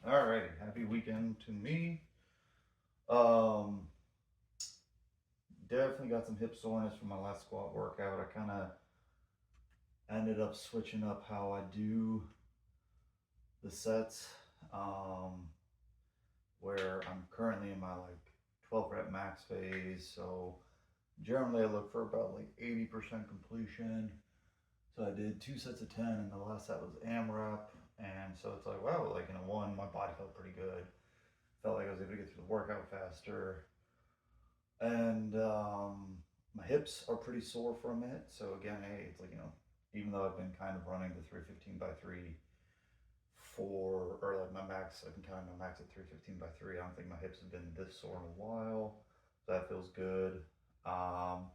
Alrighty, happy weekend to me. Um, Definitely got some hip soreness from my last squat workout. I kind of ended up switching up how I do the sets. Um, where I'm currently in my like 12 rep max phase, so generally I look for about like 80% completion. So I did 2 sets of 10, and the last set was AMRAP, and so it's like wow, like in a one, my body felt pretty good. Felt like I was able to get through the workout faster. And my hips are pretty sore from it. So again, hey, it's like even though I've been kind of running the 315 by three for or like my max, I've been counting my max at 315 by three. I don't think my hips have been this sore in a while. So that feels good. Um,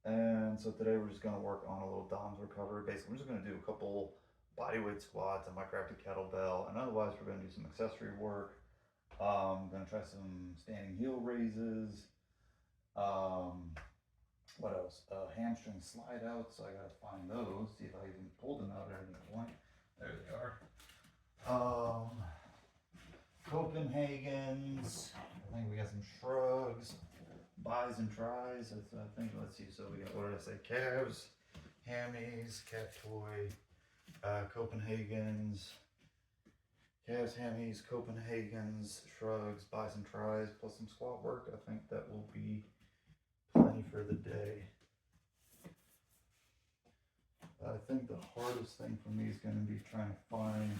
and so today we're just gonna work on a little DOMS recovery. Basically, we're just gonna do a couple body weight squats. I might grab the kettlebell, and otherwise we're gonna do some accessory work. I'm gonna try some standing heel raises. Um, what else? Hamstring slide outs. So I gotta find those. See if I even pulled them out at any point. There they are. Um, Copenhagen's. I think we got some shrugs, bis and tris. I think. Let's see. So we got, what did I say? Calves, hammies, cat toy, Copenhagen's, calves, hammies, Copenhagen's, shrugs, bis and tris, plus some squat work. I think that will be plenty for the day. I think the hardest thing for me is going to be trying to find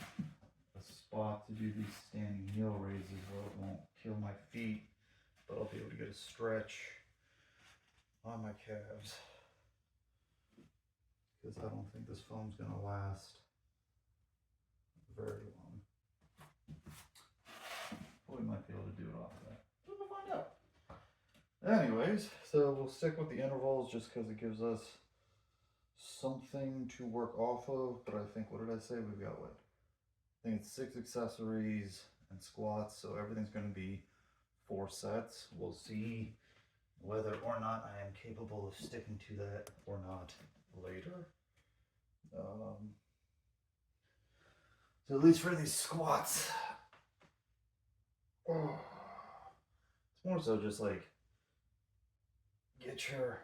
a spot to do these standing heel raises where it won't kill my feet, but I'll be able to get a stretch on my calves. Because I don't think this foam's going to last very long. But we might be able to do it off of that. We'll find out. Anyways, so we'll stick with the intervals just because it gives us something to work off of. But I think, what did I say? We've got what? I think it's 6 accessories and squats, so everything's going to be 4 sets. We'll see whether or not I am capable of sticking to that or not later. So at least for these squats, it's more so just like get your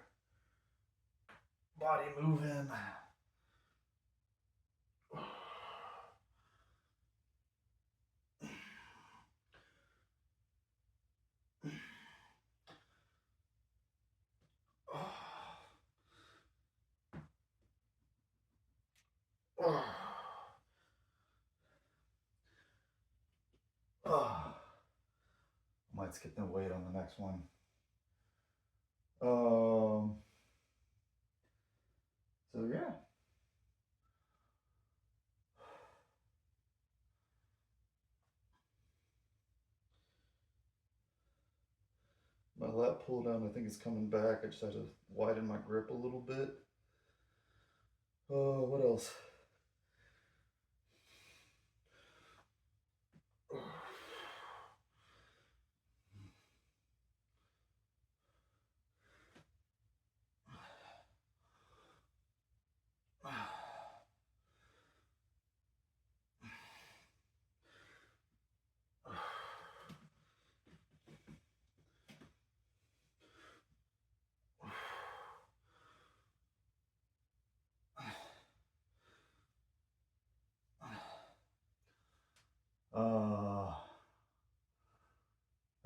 body moving. Might skip the weight on the next one. So yeah. My lat pull down, I think it's coming back. I just had to widen my grip a little bit. What else?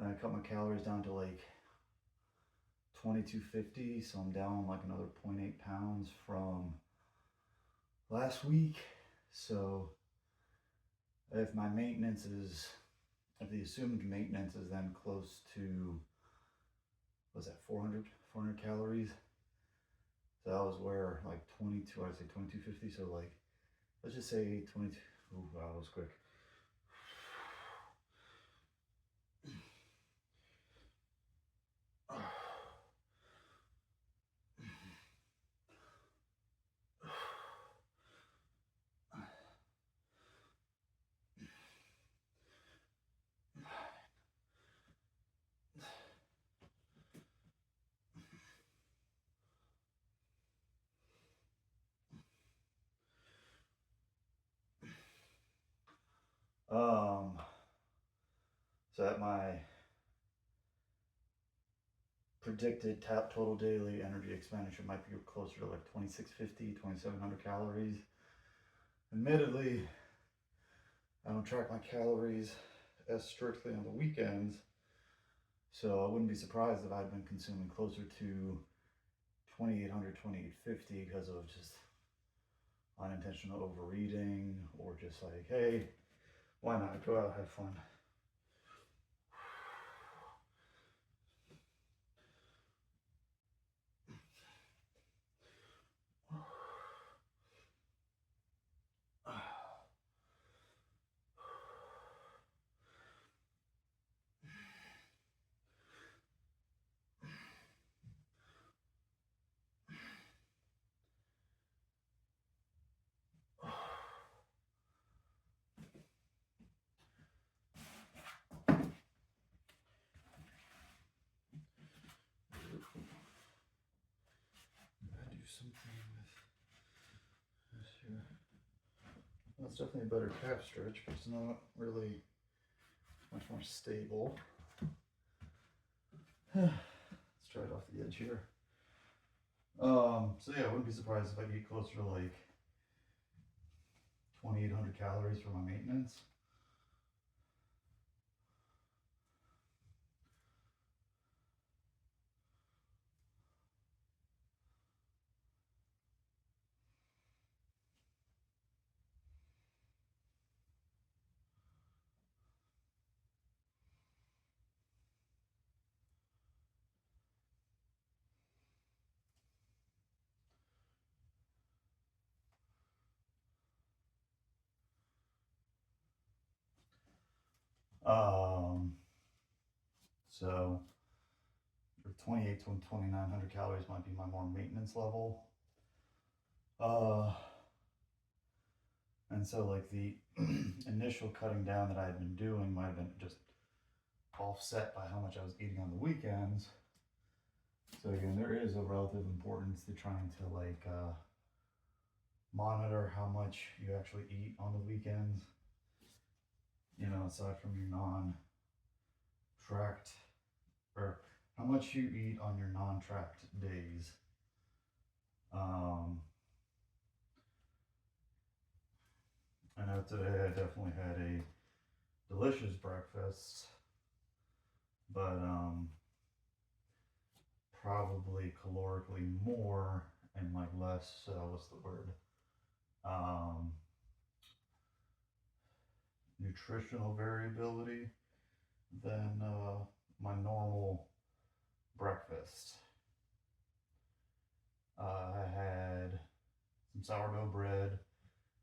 I cut my calories down to like 2250, so I'm down like another 0.8 pounds from last week. So if my maintenance is, if the assumed maintenance is then close to, what's that, 400 calories? So that was where like 22, I'd say 2250. So like, let's just say 22. Ooh, wow, that was quick. So at my predicted total daily energy expenditure might be closer to like 2650, 2700 calories. Admittedly, I don't track my calories as strictly on the weekends, so I wouldn't be surprised if I'd been consuming closer to 2800, 2850 because of just unintentional overeating, or just like, hey, why not go out, have fun. I do something with this here. Well, it's definitely a better calf stretch, but it's not really much more stable. Let's try it off the edge here. So yeah, I wouldn't be surprised if I get closer to like 2800 calories for my maintenance. So 28 to 2900 calories might be my more maintenance level. And so like the initial cutting down that I had been doing might have been just offset by how much I was eating on the weekends. So again, there is a relative importance to trying to like monitor how much you actually eat on the weekends. You know, aside from your non-tracked, or how much you eat on your non-tracked days. I know today I definitely had a delicious breakfast, but probably calorically more and like less, what's the word? Nutritional variability than my normal breakfast. I had some sourdough bread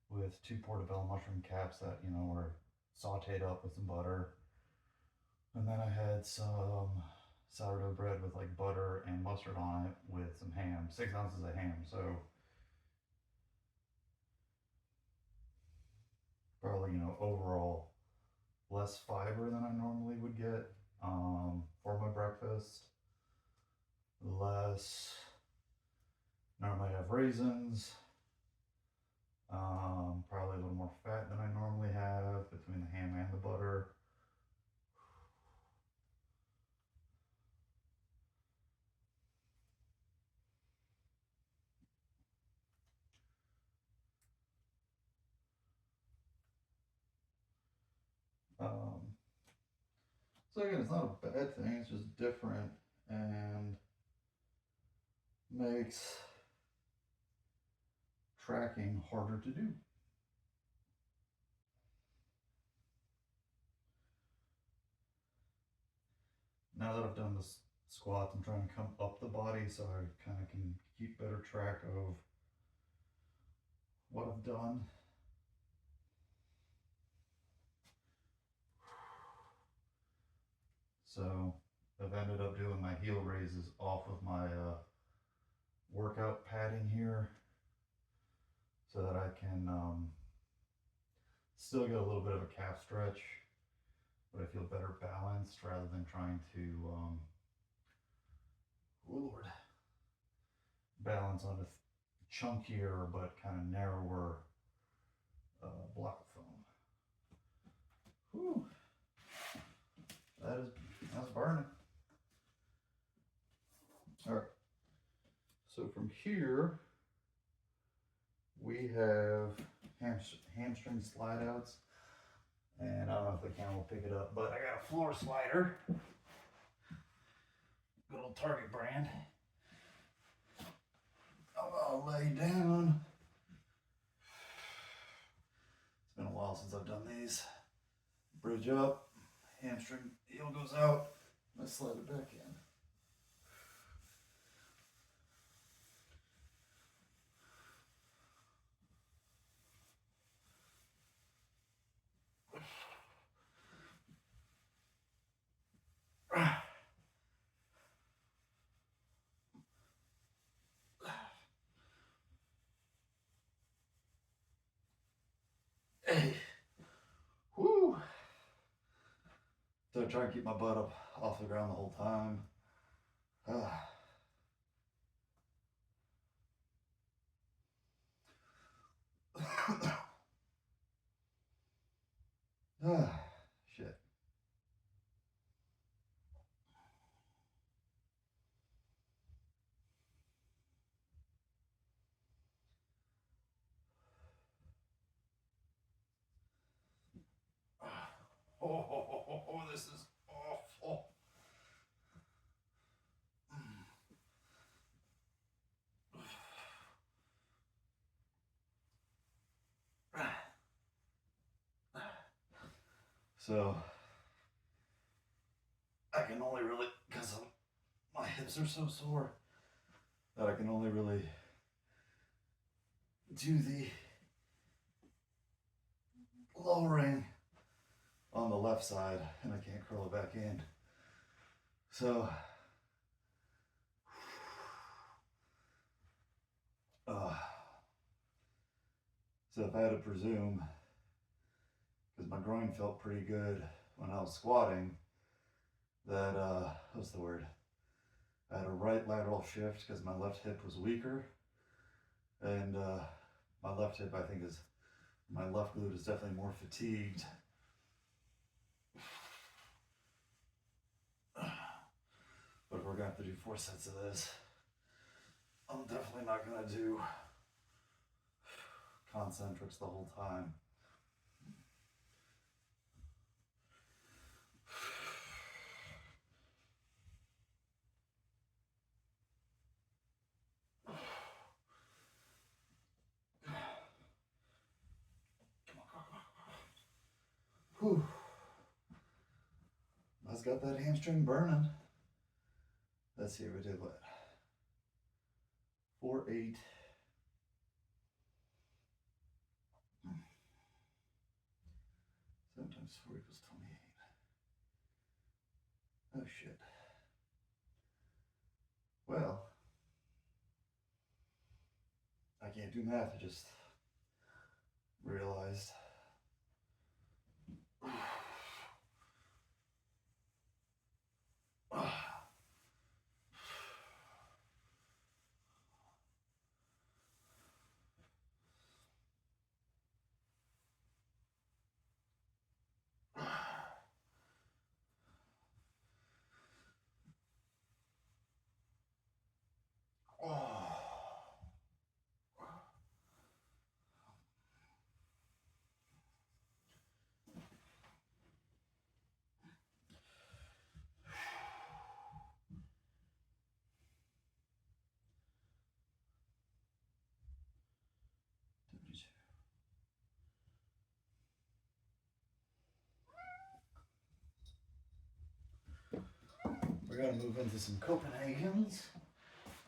with 2 portobello mushroom caps that, you know, were sauteed up with some butter. And then I had some sourdough bread with like butter and mustard on it with some ham, 6 ounces of ham. So probably, you know, overall less fiber than I normally would get for my breakfast. Less, normally I have raisins. Probably a little more fat than I normally have between the ham and the butter. So again, it's not a bad thing, it's just different and makes tracking harder to do. Now that I've done the squats, I'm trying to come up the body so I kind of can keep better track of what I've done. So I've ended up doing my heel raises off of my workout padding here so that I can still get a little bit of a calf stretch, but I feel better balanced rather than trying to oh Lord, balance on a chunkier but kind of narrower block of foam. Whew. here we have hamstring slide outs. And I don't know if the camera will pick it up, but I got a floor slider. Good old Target brand. I'll lay down. It's been a while since I've done these. Bridge up, hamstring heel goes out. I slide it back in. Hey, whoo! So I try and keep my butt up off the ground the whole time. Shit. Oh, this is awful. So I can only really, because my hips are so sore, that I can only really do the lowering on the left side, and I can't curl it back in. So if I had to presume, because my groin felt pretty good when I was squatting, that what's the word? I had a right lateral shift because my left hip was weaker, and my left hip, I think, is my left glute is definitely more fatigued. But if we're gonna have to do 4 sets of this, I'm definitely not gonna do concentrics the whole time. Whew. That's got that hamstring burning. Let's see, we did what? 4, 8. Sometimes 4 equals 28. Oh shit. Well, I can't do math, I just realized. We're going to move into some Copenhagen's.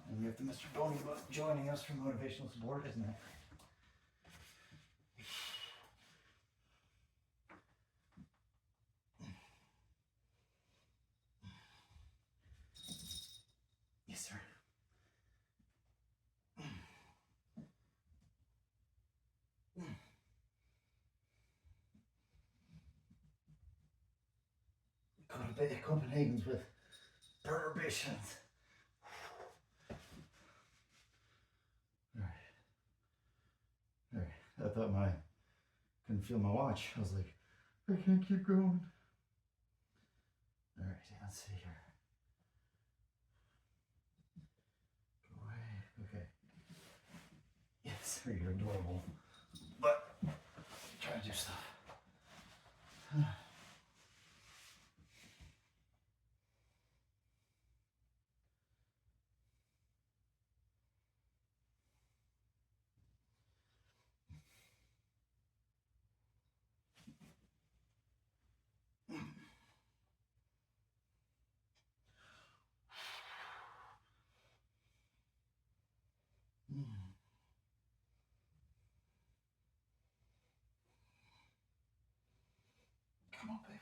And we have the Mr. Boney Buck joining us for motivational support, isn't it? Yes, sir. Go to bed at Copenhagen's with prohibitions. Alright. I thought couldn't feel my watch. I was like, I can't keep going. Alright, let's see here. Go away. Okay, You're adorable. But trying to do stuff. Come on, baby.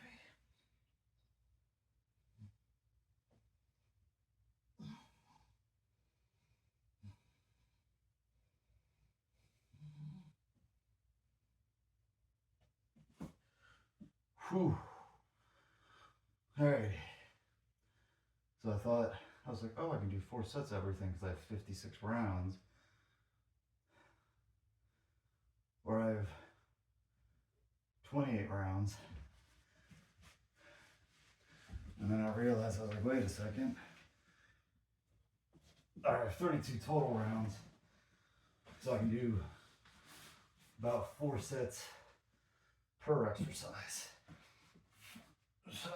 Whew. Alrighty. So I was like, oh, I can do 4 sets of everything because I have 56 rounds. Or I have 28 rounds. And then I realized, I was like, wait a second. I have 32 total rounds. So I can do about 4 sets per exercise. So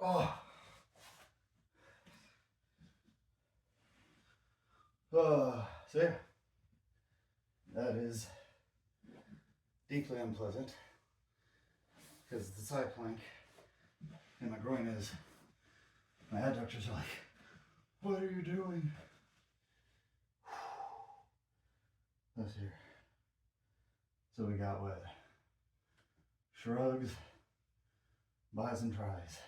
oh. So yeah, that is deeply unpleasant because the side plank and my groin is, my adductors are like, what are you doing? Let's hear. So we got what? Shrugs, bis and tries.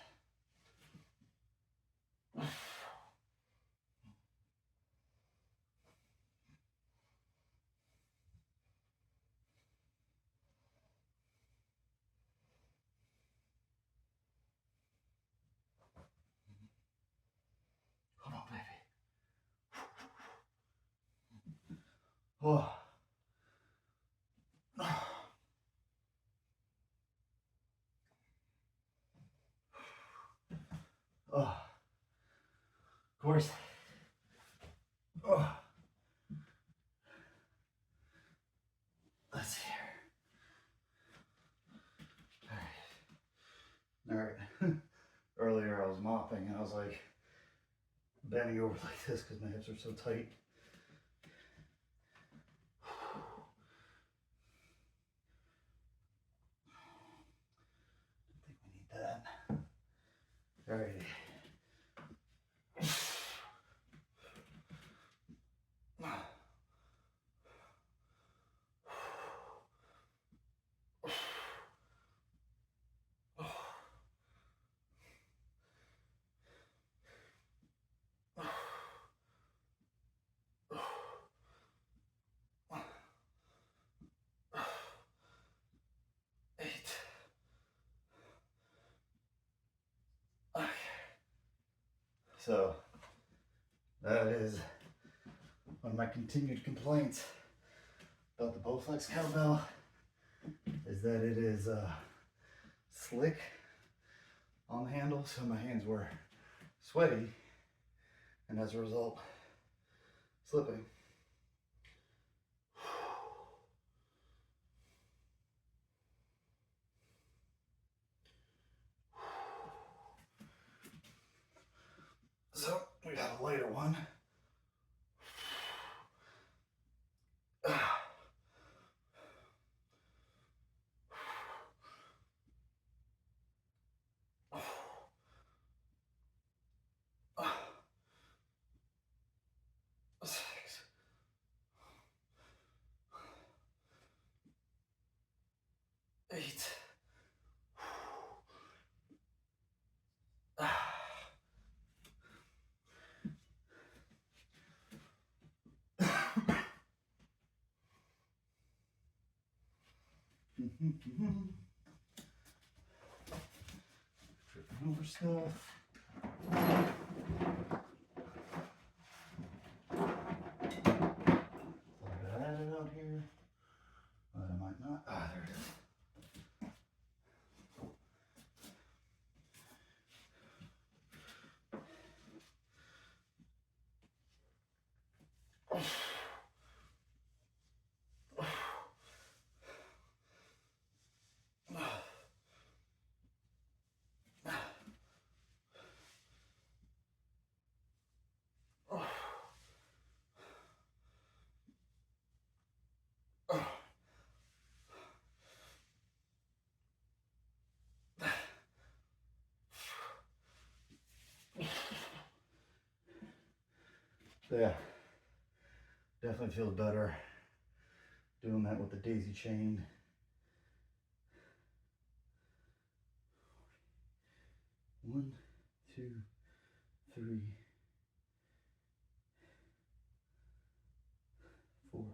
Come on, baby. Oh. Oh. Of course. Oh. Let's see here. All right. Earlier I was mopping and I was like bending over like this because my hips are so tight. I think we need that. All right. So that is one of my continued complaints about the Bowflex kettlebell is that it is slick on the handle, so my hands were sweaty and as a result slipping. So we got a lighter one. Six. 8. stuff. Thought I had it out here, but I might not. Ah, there it is. Yeah, definitely feels better doing that with the daisy chain. One, two, three, four,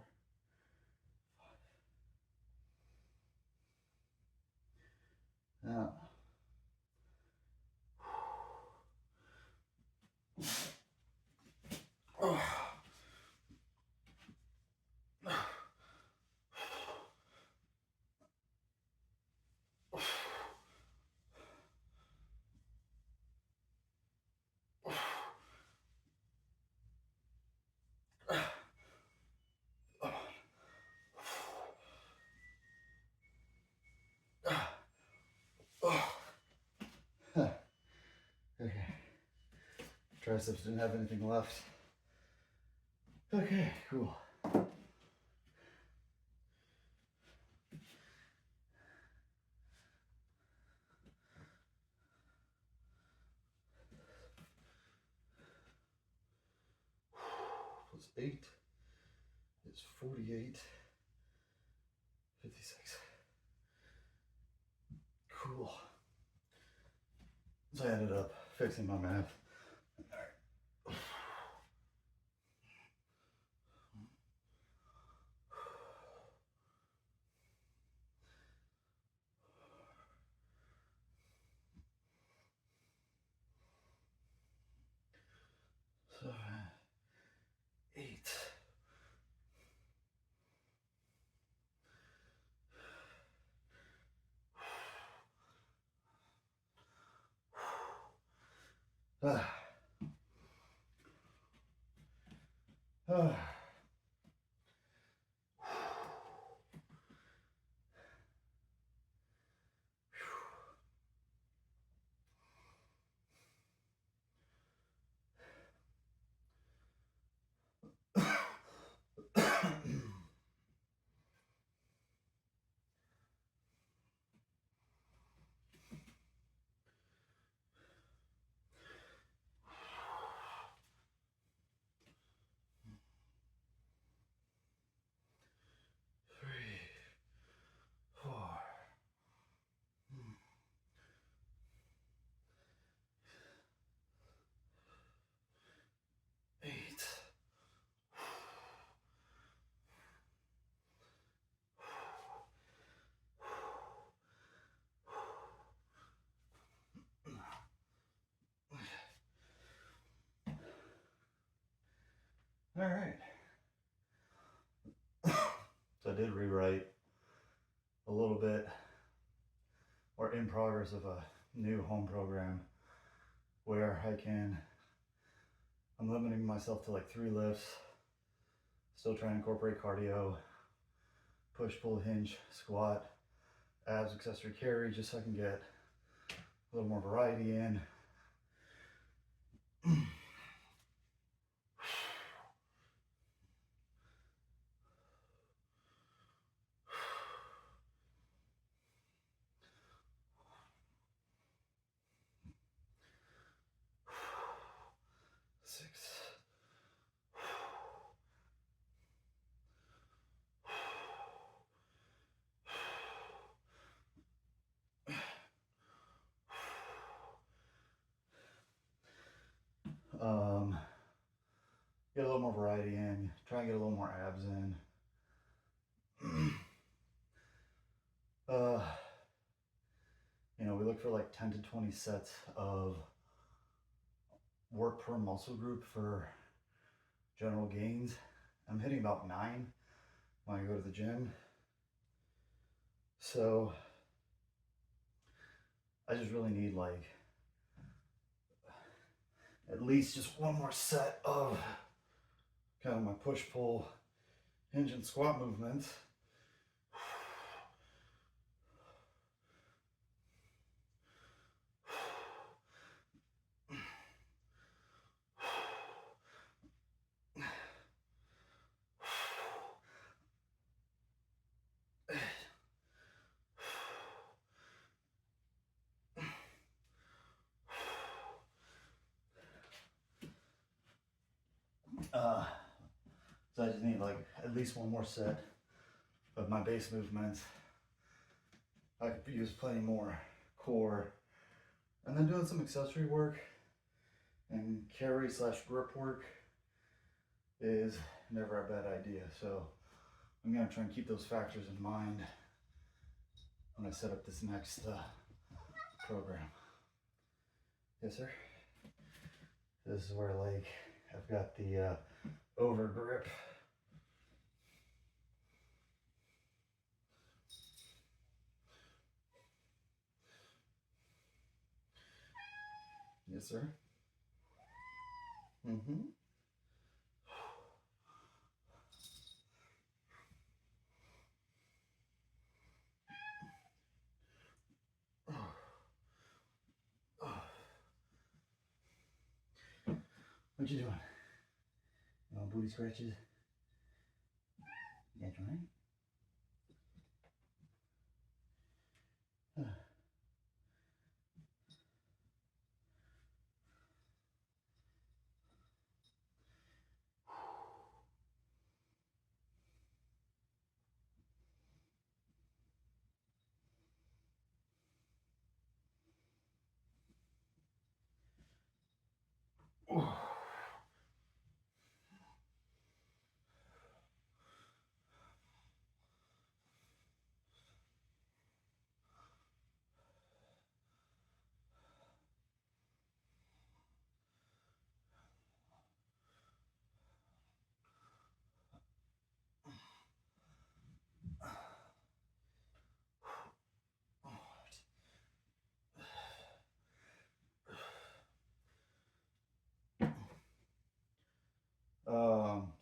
five. Now, okay. Triceps didn't have anything left. Okay, cool. Plus 8 is 48. 56. Cool. So I ended up fixing my math. So 8. Ah. Ah. Three, 4, 8. All right. So I did rewrite a little bit, or in progress of a new home program where I'm limiting myself to like 3 lifts, still trying to incorporate cardio, push, pull, hinge, squat, abs, accessory carry, just so I can get a little more variety in. Six. Get a little more variety in, try and get a little more abs in. We we look for like 10 to 20 sets of work per muscle group for general gains. I'm hitting about 9 when I go to the gym. So I just really need like at least just one more set of kind of my push-pull hinge and squat movements. So I just need like at least one more set of my base movements. I could use plenty more core, and then doing some accessory work and carry / grip work is never a bad idea. So I'm gonna try and keep those factors in mind when I set up this next program. Yes, sir. This is where like I've got the over grip. Yes, sir. Mm-hmm. What you doing? You want booty scratches? That's right.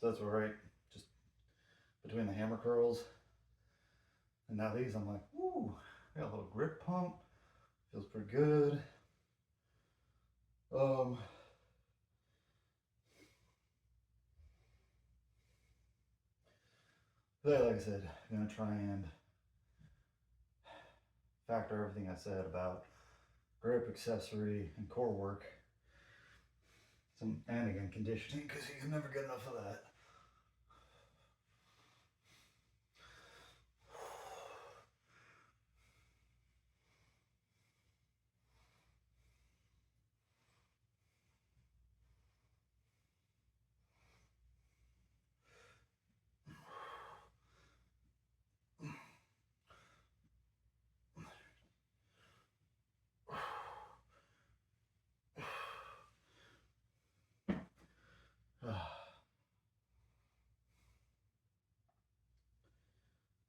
So that's right, just between the hammer curls and now these, I'm like, woo, got a little grip pump, feels pretty good. But like I said, I'm gonna try and factor everything I said about grip, accessory, and core work. And again, conditioning, because you can never get enough of that.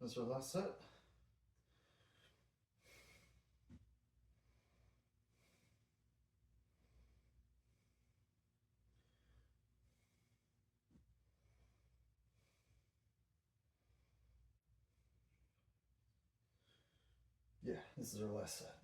That's our last set. Yeah, this is our last set.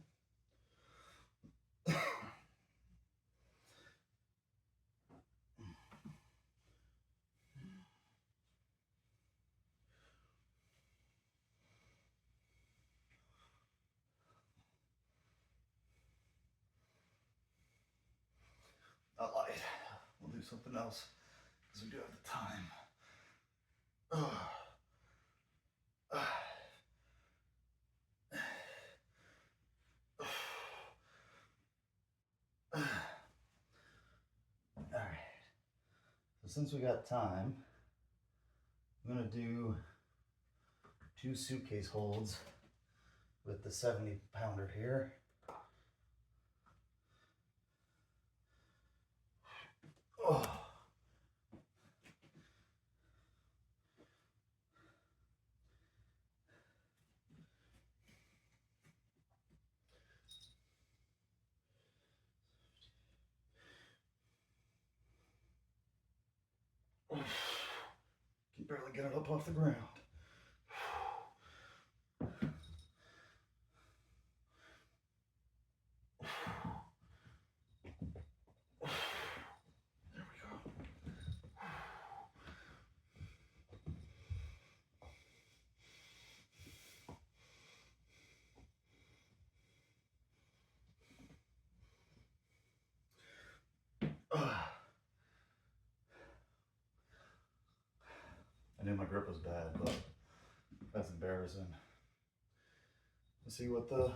I lied. We'll do something else because we do have the time. Alright. So since we got time, I'm gonna do 2 suitcase holds with the 70-pounder here. finally get it up off the ground. There we go. I knew my grip was bad, but that's embarrassing. Let's see what the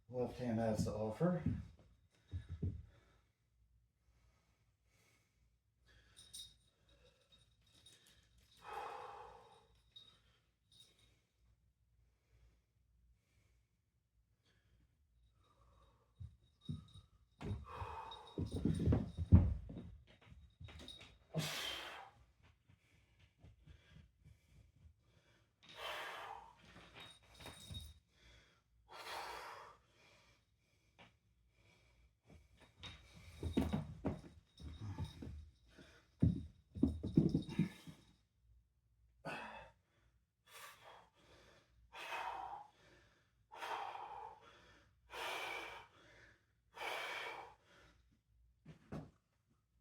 left hand has to offer.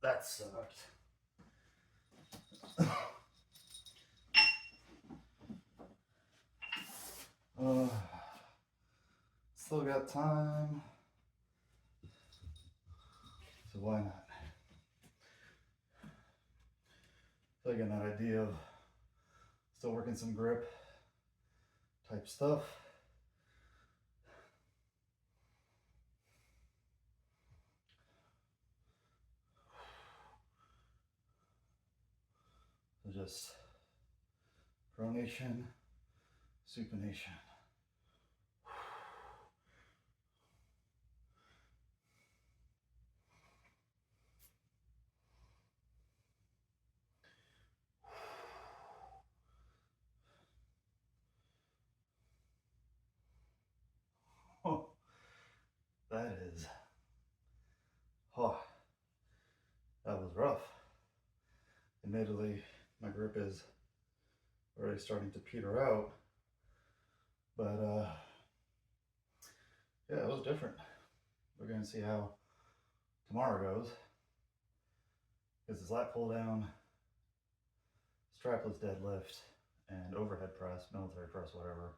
That sucked. Still got time, so why not? So I get that idea of still working some grip type stuff. So just pronation, supination. Oh, that is, oh, that was rough. Admittedly, my grip is already starting to peter out, but yeah, it was different. We're gonna see how tomorrow goes. Because it's lat pull down, strapless deadlift, and overhead press, military press, whatever.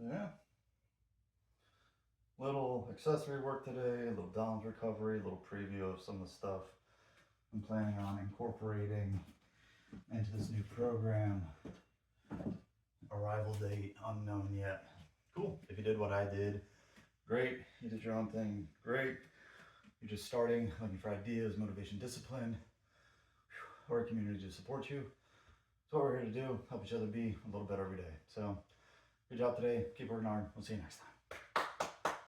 Yeah. Little accessory work today, a little DOMS recovery, a little preview of some of the stuff I'm planning on incorporating into this new program. Arrival date unknown yet. Cool. If you did what I did, great. You did your own thing, great. You're just starting, looking for ideas, motivation, discipline, or a community to support you. That's what we're here to do, help each other be a little better every day. So, good job today. Keep working hard. We'll see you next time.